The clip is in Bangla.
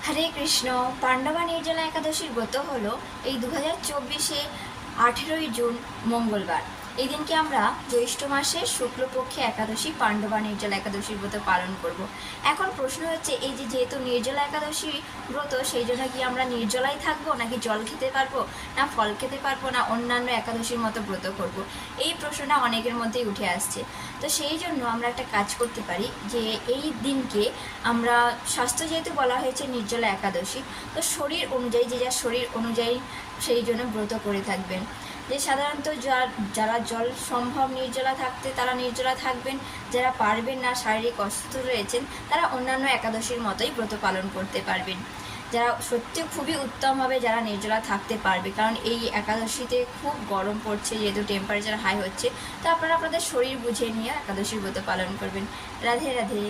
হরে কৃষ্ণ। পাণ্ডবা নির্জলা একাদশীর ব্রত হলো এই 2024-এ 18ই জুন মঙ্গলবার। এই দিনকে আমরা জ্যৈষ্ঠ মাসের শুক্লপক্ষে একাদশী পাণ্ডবা নির্জলা একাদশীর ব্রত পালন করব। এখন প্রশ্ন হচ্ছে, এই যেহেতু নির্জলা একাদশী ব্রত, সেই জন্য কি আমরা নির্জলাই থাকবো, নাকি জল খেতে পারবো, না ফল খেতে পারবো, না অন্যান্য একাদশীর মতো ব্রত করব? এই প্রশ্নটা অনেকের মধ্যেই উঠে আসছে। তো সেই জন্য আমরা একটা কাজ করতে পারি, যে এই দিনকে আমরা, শাস্ত্র যেহেতু বলা হয়েছে নির্জলা একাদশী, তো শরীর অনুযায়ী, যে যার শরীর অনুযায়ী সেই জন্য ব্রত করে থাকবেন। যে সাধারণত যারা জল সম্ভব নির্জলা থাকতে, তারা নির্জলা থাকবেন। যারা পারবেন না, শারীরিক অসুস্থ রয়েছেন, তারা অন্যান্য একাদশীর মতোই ব্রত পালন করতে পারবেন। যারা সত্যি খুবই উত্তমভাবে যারা নির্জলা থাকতে পারবে, কারণ এই একাদশীতে খুব গরম পড়ছে, যেহেতু টেম্পারেচার হাই হচ্ছে, তো আপনারা আপনাদের শরীর বুঝে নিয়ে একাদশীর ব্রত পালন করবেন। রাধে রাধে।